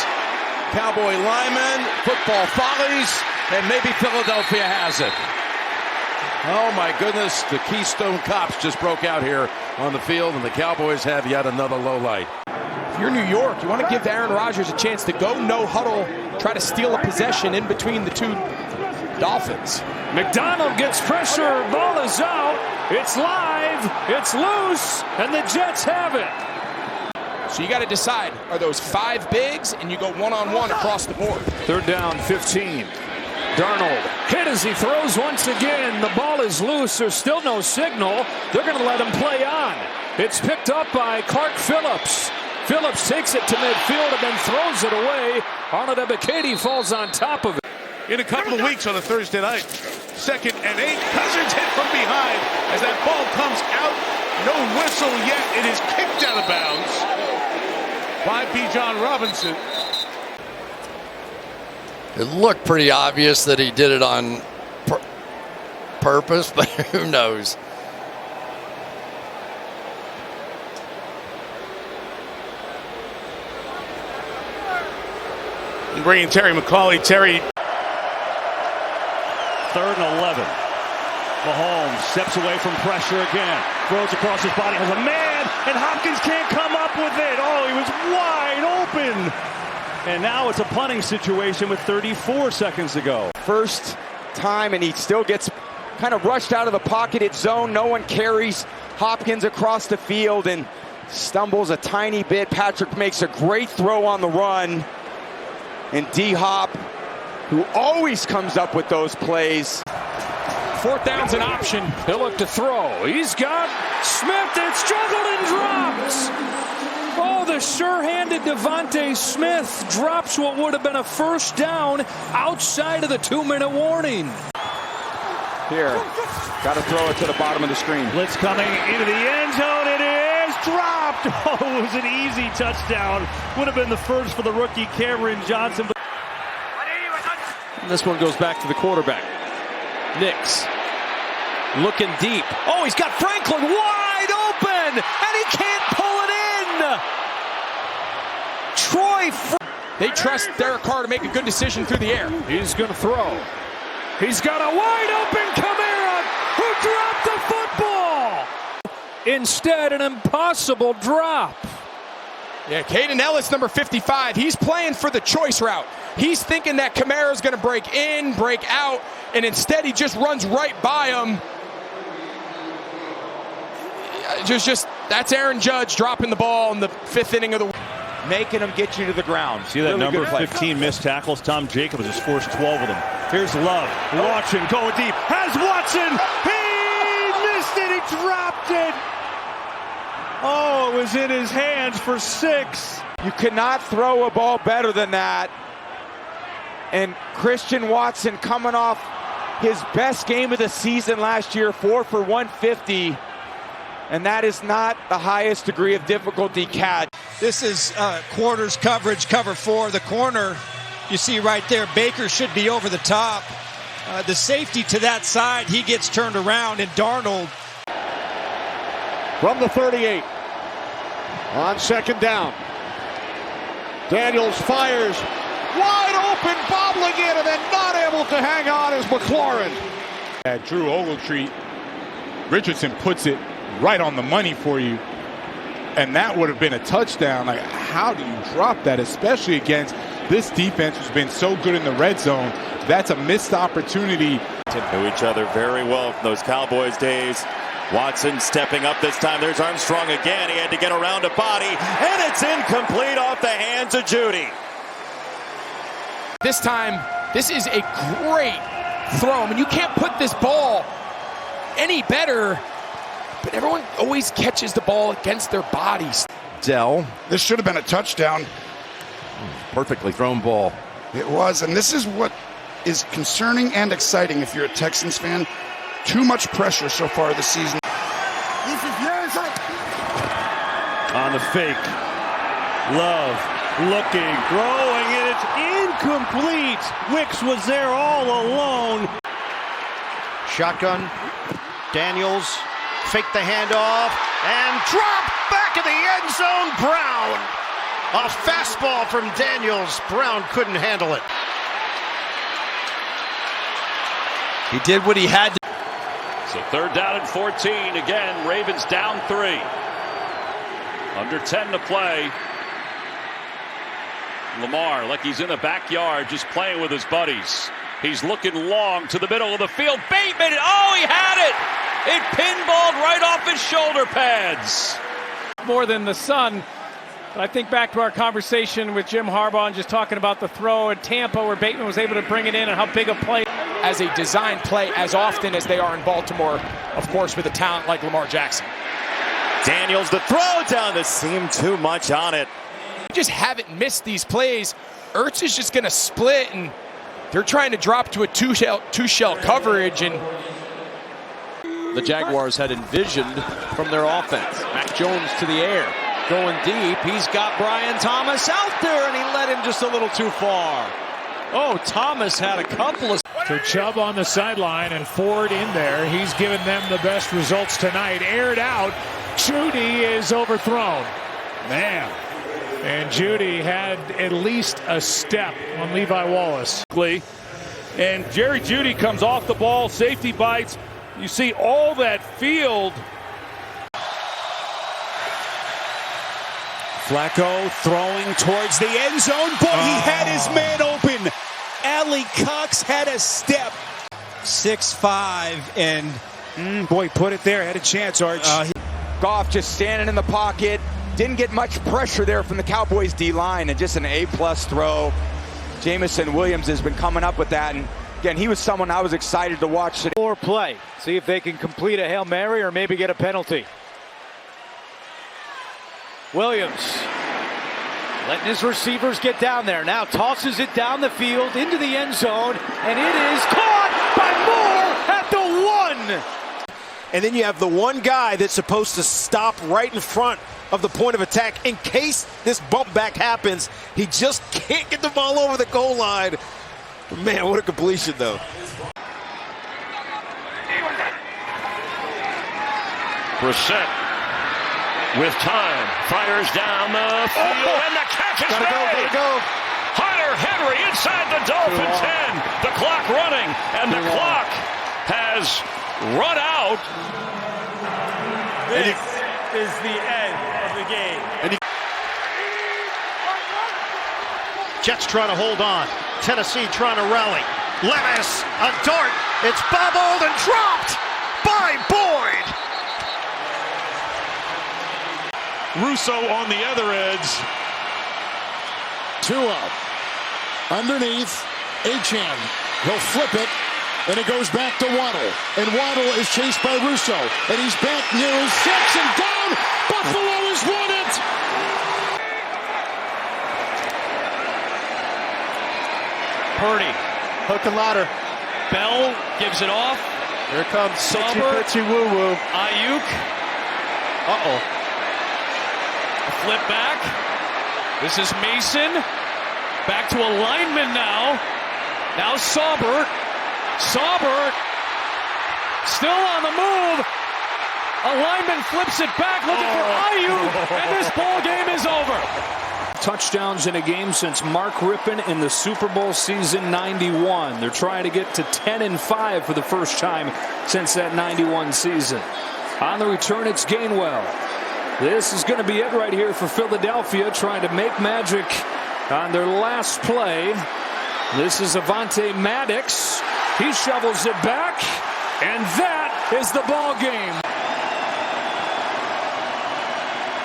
Cowboy lineman. Football follies. And maybe Philadelphia has it. Oh, my goodness. The Keystone Cops just broke out here on the field, and the Cowboys have yet another low light. If you're New York, you want to give Aaron Rodgers a chance to go no huddle, try to steal a possession in between the 2 Dolphins. McDonald gets pressure. Ball is out. It's live. It's loose. And the Jets have it. So you got to decide, are those 5 bigs, and you go one-on-one across the board. 3rd down, 15. Darnold hit as he throws once again. The ball is loose. There's still no signal. They're going to let him play on. It's picked up by Clark Phillips. Phillips takes it to midfield and then throws it away. Arnold Ebiketie falls on top of it. In a couple of weeks on a Thursday night. 2nd and 8. Cousins hit from behind as that ball comes out. No whistle yet. It is kicked out of bounds by Bijan Robinson. It looked pretty obvious that he did it on purpose, but who knows? And bringing Terry McAulay. Terry. 3rd and 11. Mahomes steps away from pressure again. Throws across his body. Has a man, and Hopkins can't come up with it. Oh, he was wide open. And now it's a punting situation with 34 seconds to go. First time, and he still gets kind of rushed out of the pocket. It's zone. No one carries Hopkins across the field and stumbles a tiny bit. Patrick makes a great throw on the run. And D-Hop, who always comes up with those plays. 4th down's an option. He'll look to throw. He's got Smith. It's juggled and drops. Oh, the sure-handed Devontae Smith drops what would have been a 1st down outside of the 2-minute warning. Here, got to throw it to the bottom of the screen. Blitz coming into the end zone. It is dropped. Oh, it was an easy touchdown. Would have been the first for the rookie Cameron Johnson. And this one goes back to the quarterback. Nix looking deep. Oh, he's got Franklin wide open, and he can't pull it in. They trust Derek Carr to make a good decision through the air. He's going to throw. He's got a wide open Kamara who dropped the football. Instead, an impossible drop. Yeah, Caden Ellis, number 55, he's playing for the choice route. He's thinking that Kamara's going to break in, break out, and instead he just runs right by him. Just that's Aaron Judge dropping the ball in the 5th inning of the... Making him get you to the ground. See that really number 15 missed tackles? Tom Jacobs has forced 12 of them. Here's Love. Watson going deep. Has Watson. He missed it. He dropped it. Oh, it was in his hands for 6. You cannot throw a ball better than that. And Christian Watson coming off his best game of the season last year, 4 for 150. And that is not the highest degree of difficulty catch. This is quarters coverage, cover 4. The corner you see right there, Baker should be over the top. The safety to that side, he gets turned around, and Darnold. From the 38, on second down, Daniels fires, wide open, bobbling in, and then not able to hang on is McLaurin. Drew Ogletree, Richardson puts it right on the money for you, and that would have been a touchdown. Like, how do you drop that, especially against this defense who's been so good in the red zone? That's a missed opportunity. Know each other very well from those Cowboys days. Watson stepping up this time. There's Armstrong again. He had to get around a body, and it's incomplete off the hands of Judy. This time, this is a great throw. I mean, you can't put this ball any better, but everyone always catches the ball against their bodies. Dell. This should have been a touchdown. Perfectly thrown ball. It was, and this is what is concerning and exciting if you're a Texans fan. Too much pressure so far this season. On the fake. Love looking, throwing, and it's incomplete. Wicks was there all alone. Shotgun. Daniels fake the handoff and drop back in the end zone. Brown. A fastball from Daniels. Brown couldn't handle it. He did what he had to. So 3rd down and 14. Again, Ravens down 3. Under 10 to play. Lamar, like he's in the backyard, just playing with his buddies. He's looking long to the middle of the field. Bateman, oh, he had it! It pinballed right off his shoulder pads. More than the sun. But I think back to our conversation with Jim Harbaugh and just talking about the throw at Tampa where Bateman was able to bring it in and how big a play. As a design play as often as they are in Baltimore, of course, with a talent like Lamar Jackson. Daniels, the throw down the seam, too much on it. You just haven't missed these plays. Ertz is just going to split, and they're trying to drop to a two-shell coverage. And the Jaguars had envisioned from their offense. Mac Jones to the air, going deep. He's got Brian Thomas out there, and he led him just a little too far. Oh, Thomas had a couple of... To Chubb on the sideline and Ford in there. He's given them the best results tonight. Aired out. Judy is overthrown. Man. And Judy had at least a step on Levi Wallace. And Jerry Judy comes off the ball. Safety bites. You see all that field. Flacco throwing towards the end zone. Boy, he had his man open. Allie Cox had a step. 6'5", and boy, put it there. Had a chance, Arch. Goff just standing in the pocket. Didn't get much pressure there from the Cowboys D-line, and just an A-plus throw. Jameson Williams has been coming up with that, and again, he was someone I was excited to watch today. Or play. See if they can complete a Hail Mary or maybe get a penalty. Williams letting his receivers get down there. Now tosses it down the field into the end zone, and it is caught by Moore at the 1. And then you have the one guy that's supposed to stop right in front of the point of attack in case this bump back happens. He just can't get the ball over the goal line. Man, what a completion, though. Brissett with time, fires down the field, and the catch is made. Gotta go. Hunter Henry inside the Dolphins 10. The clock running, and the clock has run out. This is the end of the game. Jets trying to hold on. Tennessee trying to rally. Levis, a dart. It's bobbled and dropped by Boyd. Russo on the other edge. Tua underneath. Achane. He'll flip it, and it goes back to Waddle. And Waddle is chased by Russo. And he's back near his 6 and down. Buffalo has won it. Purdy, hook and ladder. Bell gives it off. Here comes Sauber. Pitchy woo-woo. Ayuk. Uh-oh. A flip back. This is Mason. Back to a lineman now. Now Saubert. Saubert still on the move. A lineman flips it back looking for Aiyuk, and this ball game is over. Touchdowns in a game since Mark Rypien in the Super Bowl season 91. They're trying to get to 10-5 for the first time since that 91 season. On the return, it's Gainwell. This is going to be it right here for Philadelphia, trying to make magic on their last play. This is Avonte Maddox. He shovels it back, and that is the ball game.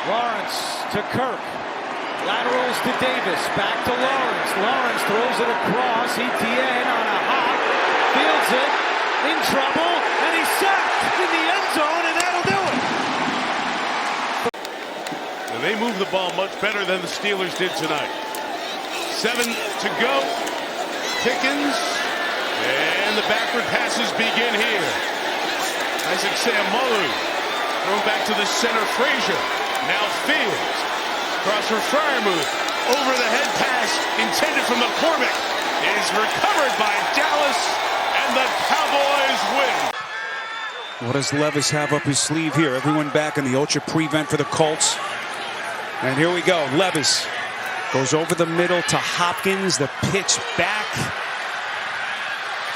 Lawrence to Kirk. Laterals to Davis. Back to Lawrence. Lawrence throws it across. Etienne on a hop. Fields it. In trouble. And he's sacked in the end zone, and that'll do it. And they move the ball much better than the Steelers did tonight. 7 to go. Pickens. And the backward passes begin here. Isaac Seumalo. Thrown back to the center, Frazier. Now Fields. Cross for Freiermuth. Over the head pass intended from McCormick is recovered by Dallas, and the Cowboys win. What does Levis have up his sleeve here? Everyone back in the ultra prevent for the Colts. And here we go. Levis goes over the middle to Hopkins. The pitch back.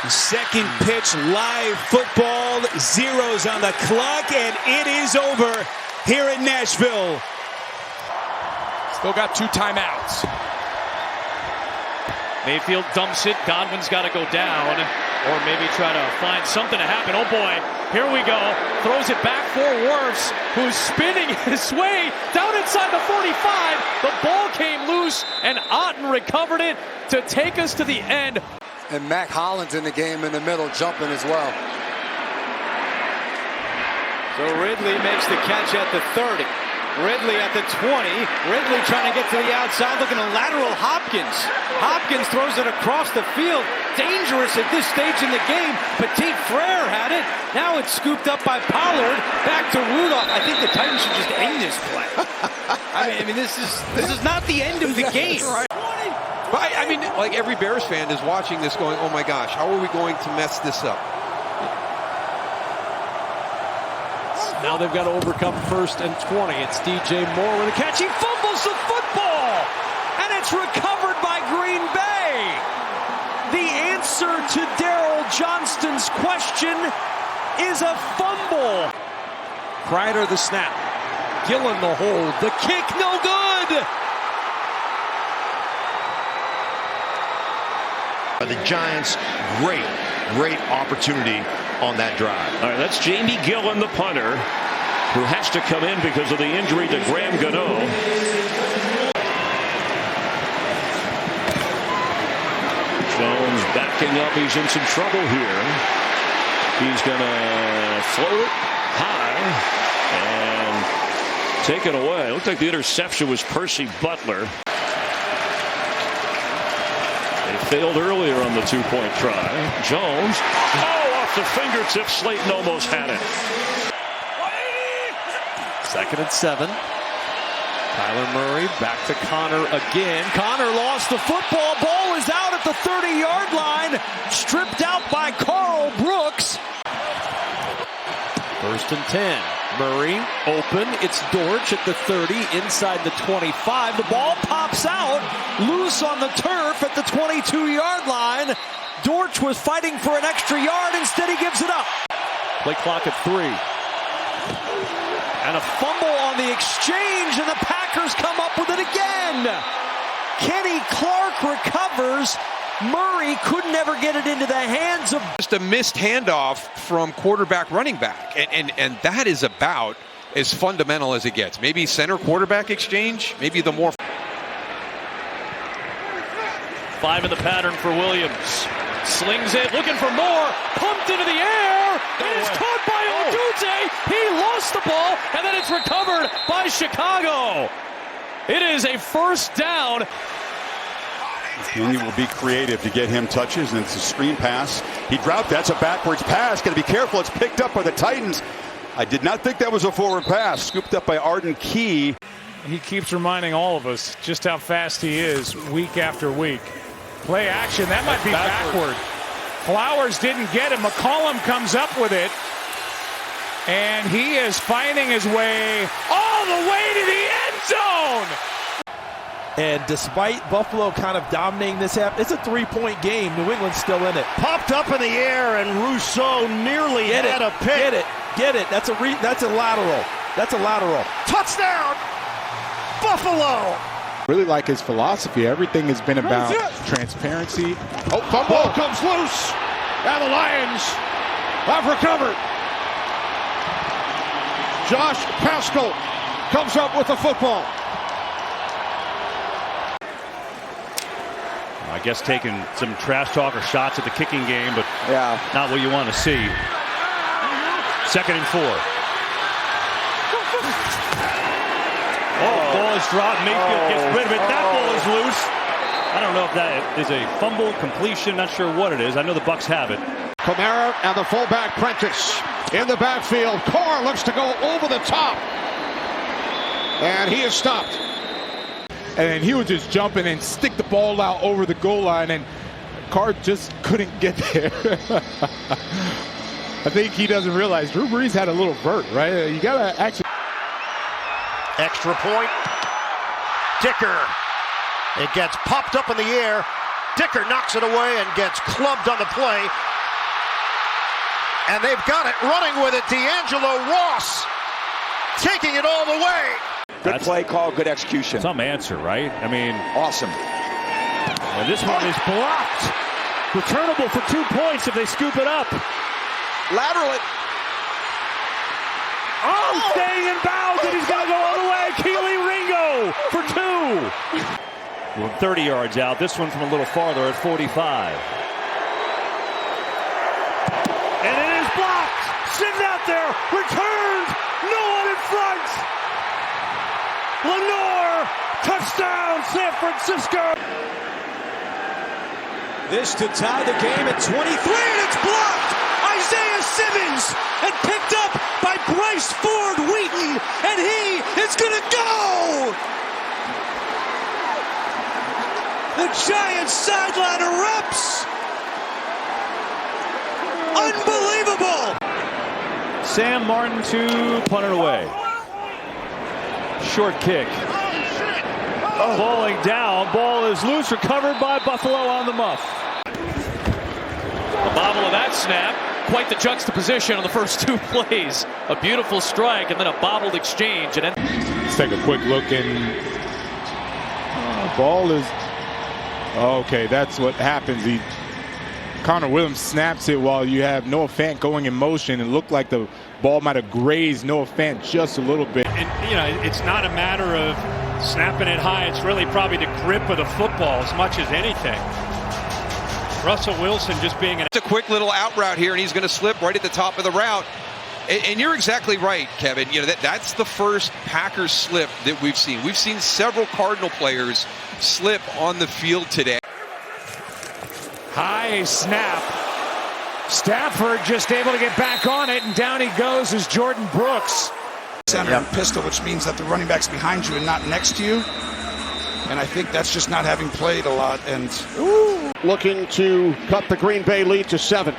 The second pitch, live football. Zeros on the clock, and it is over here in Nashville. Still got 2 timeouts. Mayfield dumps it. Godwin's got to go down, or maybe try to find something to happen. Oh boy, here we go. Throws it back for Wirfs, who's spinning his way down inside the 45. The ball came loose, and Otten recovered it to take us to the end. And Mac Hollins in the game in the middle, jumping as well. So Ridley makes the catch at the 30. Ridley at the 20. Ridley trying to get to the outside, looking to lateral Hopkins. Hopkins throws it across the field. Dangerous at this stage in the game. Petit Frere had it. Now it's scooped up by Pollard. Back to Rudolph. I think the Titans should just end this play. I mean, this is not the end of the game. But I mean, like every Bears fan is watching this going, oh my gosh, how are we going to mess this up? Now they've got to overcome 1st and 20. It's DJ Moore with a catch. He fumbles the football, and it's recovered by Green Bay. The answer to Daryl Johnston's question is a fumble. Kreider the snap. Gillen the hold. The kick no good. The Giants, great opportunity on that drive. All right, that's Jamie Gillen, the punter, who has to come in because of the injury to Graham Gano. Jones backing up. He's in some trouble here. He's going to float it high and take it away. It looked like the interception was Percy Butler. They failed earlier on the 2-point try. Jones. Off the fingertips. Slayton almost had it. 2nd and 7. Kyler Murray back to Connor again. Connor lost the football. Ball is out at the 30-yard line. Stripped out by Carl Brooks. 1st and 10. Murray open. It's Dortch at the 30, inside the 25. The ball pops out, loose on the turf at the 22-yard line. Dortch was fighting for an extra yard. Instead, he gives it up. Play clock at 3. And a fumble on the exchange, and the Packers come up with it again. Kenny Clark recovers. Murray couldn't ever get it into the hands of... Just a missed handoff from quarterback running back. And that is about as fundamental as it gets. Maybe center quarterback exchange, maybe the more... 5 in the pattern for Williams. Slings it, looking for more. Pumped into the air. It is caught by Odunze. He lost the ball, and then it's recovered by Chicago. It is a first down. Union will be creative to get him touches, and it's a screen pass. He dropped. That's a backwards pass. Got to be careful. It's picked up by the Titans. I did not think that was a forward pass. Scooped up by Arden Key. he keeps reminding all of us just how fast he is week after week. Play action, that might be backward. Flowers didn't get it. McCollum comes up with it. And he is finding his way all the way to the end zone. And despite Buffalo kind of dominating this half, it's a 3-point game. New England's still in it. Popped up in the air, and Rousseau nearly had a pick. Get it. That's a lateral. That's a lateral. Touchdown, Buffalo. Really like his philosophy. Everything has been about transparency. Oh, fumble. Ball comes loose, and the Lions have recovered. Josh Paschal comes up with the football. I guess taking some trash talk or shots at the kicking game, but not what you want to see. 2nd and 4. Ball is dropped. Mayfield gets rid of it. That ball is loose. I don't know if that is a fumble, completion, not sure what it is. I know the Bucs have it. Kamara and the fullback Prentice in the backfield. Carr looks to go over the top, and he is stopped. And he would just jump in and stick the ball out over the goal line, and Carr just couldn't get there. I think he doesn't realize Drew Brees had a little vert, right? You got to actually... Extra point. Dicker. It gets popped up in the air. Dicker knocks it away and gets clubbed on the play. And they've got it running with it. D'Angelo Ross taking it all the way. Good play call, good execution. Some answer, right? I mean, awesome. And this one is blocked. Returnable for 2 points if they scoop it up. Lateral it. Oh, staying in bounds, and he's going to go all the way. Keely Ringo for 2. Well, 30 yards out. This one from a little farther at 45. And it is blocked. Sitting out there. Returned. No one in front. Lenore. Touchdown, San Francisco. This to tie the game at 23, and it's blocked. Isaiah Simmons, and picked up by Bryce Ford Wheaton, and he is going to go. The Giants sideline erupts. Unbelievable. Sam Martin to punt it away. Short kick. Falling down. Ball is loose. Recovered by Buffalo on the muff. A bobble of that snap. Quite the juxtaposition on the first 2 plays. A beautiful strike and then a bobbled exchange. And let's take a quick look, and ball is okay. That's what happens. Connor Williams snaps it while you have Noah Fant going in motion. It looked like the ball might have grazed Noah Fant just a little bit. And it's not a matter of snapping it high. It's really probably the grip of the football as much as anything. Russell Wilson just being It's a quick little out route here, and he's going to slip right at the top of the route. And you're exactly right, Kevin. That's the first Packers slip that we've seen. We've seen several Cardinal players slip on the field today. High snap. Stafford just able to get back on it, and down he goes as Jordan Brooks. Center and pistol, which means that the running back's behind you and not next to you. And I think that's just not having played a lot. And looking to cut the Green Bay lead to 7.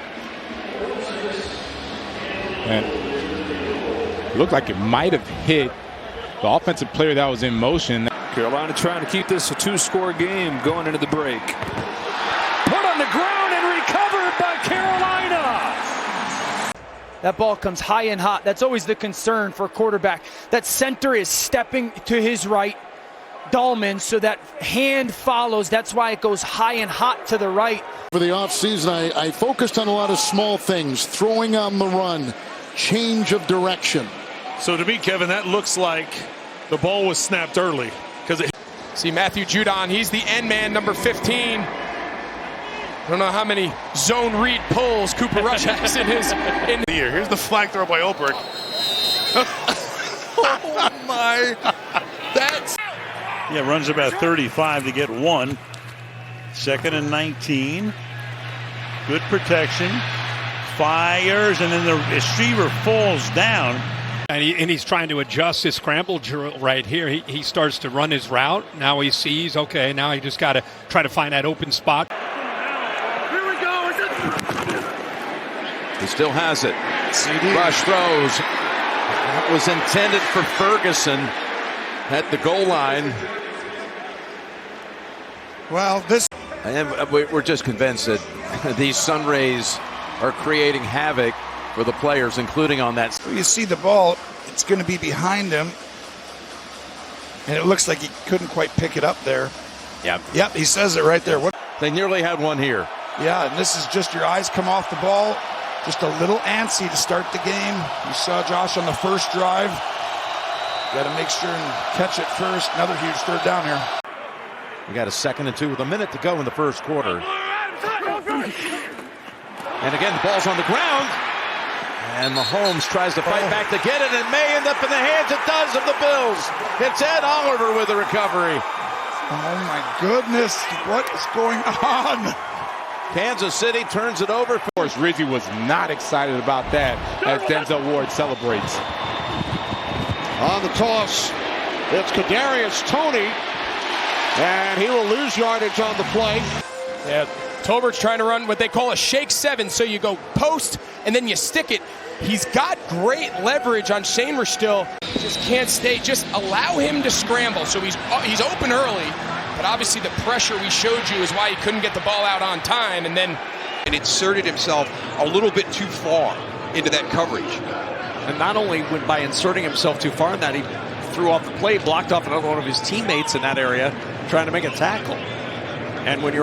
And it looked like it might have hit the offensive player that was in motion. Carolina trying to keep this a 2-score game going into the break. Put on the ground and recovered by Carolina. That ball comes high and hot. That's always the concern for a quarterback. That center is stepping to his right. Dahlman, so that hand follows. That's why it goes high and hot to the right. For the offseason, I focused on a lot of small things, throwing on the run, change of direction. So to me, Kevin, that looks like the ball was snapped early. See Matthew Judon, he's the end man, number 15. I don't know how many zone read pulls Cooper Rush has in his... Here's the flag throw by Ulbrich. Oh, my. That's... Yeah, runs about 35 to get 1. 2nd and 19. Good protection. Fires, and then the receiver falls down. And he's trying to adjust his scramble drill right here. He starts to run his route. Now he sees, okay, now he just got to try to find that open spot. He still has it. Rush throws. That was intended for Ferguson at the goal line. Well, And we're just convinced that these Sun Rays are creating havoc for the players, including on that. You see the ball, it's going to be behind him. And it looks like he couldn't quite pick it up there. Yep, he says it right there. They nearly had one here. Yeah, and this is just your eyes come off the ball. Just a little antsy to start the game. You saw Josh on the first drive. Got to make sure and catch it first. Another huge third down here. We got a 2nd and 2 with a minute to go in the first quarter. And again, the ball's on the ground. And Mahomes tries to fight back to get it. It may end up in the hands, it does, of the Bills. It's Ed Oliver with the recovery. Oh my goodness, what is going on? Kansas City turns it over. Of course, Rizzi was not excited about that as Denzel Ward celebrates. On the toss, it's Kadarius Toney. And he will lose yardage on the play. Yeah, Tolbert's trying to run what they call a shake 7, so you go post and then you stick it. He's got great leverage on Shaner still. Just can't stay. Just allow him to scramble. So he's open early, but obviously the pressure we showed you is why he couldn't get the ball out on time, and then inserted himself a little bit too far into that coverage. And not only by inserting himself too far in that, he threw off the play, blocked off another one of his teammates in that area, trying to make a tackle. And when you're